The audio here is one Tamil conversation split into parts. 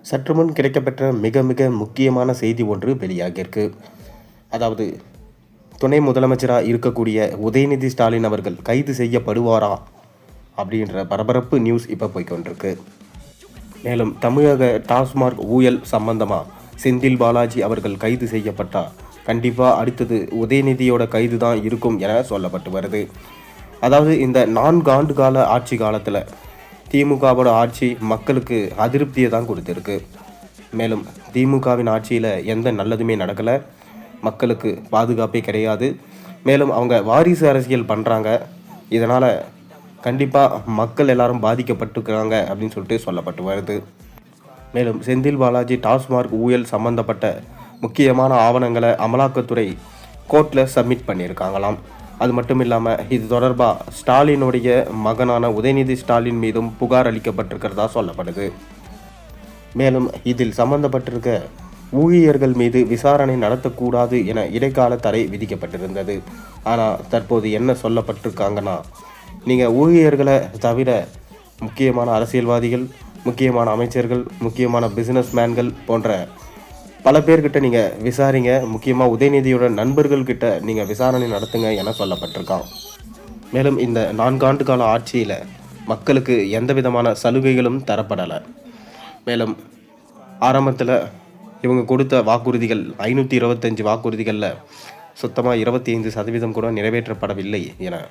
சற்று முன் கிடைக்கப்பெற்ற மிக மிக முக்கியமான செய்தி ஒன்று வெளியாகியிருக்கு. அதாவது துணை முதலமைச்சராக இருக்கக்கூடிய உதயநிதி ஸ்டாலின் அவர்கள் கைது செய்யப்படுவாரா அப்படின்ற பரபரப்பு நியூஸ் இப்போ போய்கொண்டிருக்கு. மேலும் தமிழக டாஸ்மார்க் ஊழல் சம்பந்தமாக செந்தில் பாலாஜி அவர்கள் கைது செய்யப்பட்டால் கண்டிப்பாக அடுத்தது உதயநிதியோட கைது தான் இருக்கும் என சொல்லப்பட்டு வருது. அதாவது இந்த 4 ஆண்டு கால ஆட்சி காலத்தில் திமுகவோட ஆட்சி மக்களுக்கு அதிருப்தியை தான் கொடுத்துருக்கு. மேலும் திமுகவின் ஆட்சியில் எந்த நல்லதுமே நடக்கலை, மக்களுக்கு பாதுகாப்பே கிடையாது. மேலும் அவங்க வாரிசு அரசியல் பண்ணுறாங்க. இதனால் கண்டிப்பாக மக்கள் எல்லாரும் பாதிக்கப்பட்டுருக்கிறாங்க அப்படின்னு சொல்லிட்டு சொல்லப்பட்டு வருது. மேலும் செந்தில் பாலாஜி டாஸ்மார்க் ஊழல் சம்பந்தப்பட்ட முக்கியமான ஆவணங்களை அமலாக்கத்துறை கோர்ட்டில் சப்மிட் பண்ணியிருக்காங்களாம். அது மட்டும் இல்லாமல் இது தொடர்பாக ஸ்டாலினுடைய மகனான உதயநிதி ஸ்டாலின் மீதும் புகார் அளிக்கப்பட்டிருக்கிறதா சொல்லப்படுது. மேலும் இதில் சம்பந்தப்பட்டிருக்க ஊழியர்கள் மீது விசாரணை நடத்தக்கூடாது என இடைக்கால தடை விதிக்கப்பட்டிருந்தது. ஆனால் தற்போது என்ன சொல்லப்பட்டிருக்காங்கன்னா, நீங்கள் ஊழியர்களை தவிர முக்கியமான அரசியல்வாதிகள், முக்கியமான அமைச்சர்கள், முக்கியமான பிஸ்னஸ் மேன்கள் போன்ற பல பேர்கிட்ட நீங்கள் விசாரிங்க, முக்கியமாக உதயநிதியோட நண்பர்கள்கிட்ட நீங்கள் விசாரணை நடத்துங்க என சொல்லப்பட்டிருக்கான். மேலும் இந்த 4 ஆண்டு கால ஆட்சியில் மக்களுக்கு எந்த விதமான சலுகைகளும் தரப்படலை. மேலும் ஆரம்பத்தில் இவங்க கொடுத்த வாக்குறுதிகள் 525 வாக்குறுதிகளில் சுத்தமாக 25% கூட நிறைவேற்றப்படவில்லை என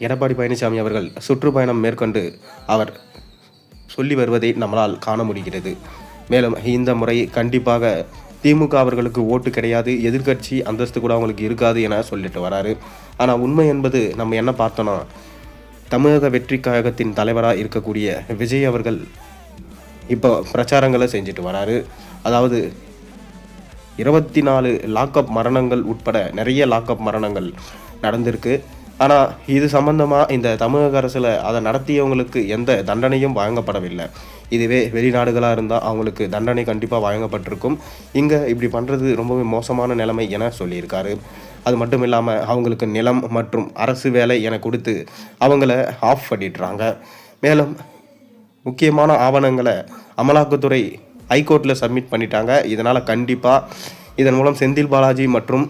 எடப்பாடி பழனிசாமி அவர்கள் சுற்றுப்பயணம் மேற்கொண்டு அவர் சொல்லி வருவதை நம்மளால் காண முடிகிறது. மேலும் இந்த முறை கண்டிப்பாக திமுக அவர்களுக்கு ஓட்டு கிடையாது, எதிர்க்கட்சி அந்தஸ்து கூட அவங்களுக்கு இருக்காது என சொல்லிட்டு வராரு. ஆனால் உண்மை என்பது நம்ம என்ன பார்த்தோன்னா, தமிழக வெற்றி கழகத்தின் தலைவராக இருக்கக்கூடிய விஜய் அவர்கள் இப்போ பிரச்சாரங்களை செஞ்சுட்டு வராரு. அதாவது 24 லாக்அப் மரணங்கள் உட்பட நிறைய லாக்அப் மரணங்கள் நடந்திருக்கு. ஆனால் இது சம்பந்தமாக இந்த தமிழக அரசில் அதை நடத்தியவங்களுக்கு எந்த தண்டனையும் வழங்கப்படவில்லை. இதுவே வெளிநாடுகளாக இருந்தால் அவங்களுக்கு தண்டனை கண்டிப்பாக வழங்கப்பட்டிருக்கும். இங்கே இப்படி பண்ணுறது ரொம்பவே மோசமான நிலைமை என சொல்லியிருக்காரு. அது மட்டும் இல்லாமல் அவங்களுக்கு நிலம் மற்றும் அரசு வேலை என கொடுத்து அவங்கள ஆஃப் பண்ணிடுறாங்க. மேலும் முக்கியமான ஆவணங்களை அமலாக்கத்துறை ஹைகோர்ட்டில் சப்மிட் பண்ணிட்டாங்க. இதனால் கண்டிப்பாக இதன் மூலம் செந்தில் பாலாஜி மற்றும்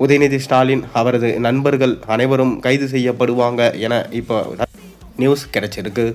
உதயநிதி ஸ்டாலின் அவரது நண்பர்கள் அனைவரும் கைது செய்யப்படுவாங்க என இப்போ நியூஸ் கிடைச்சிருக்கு.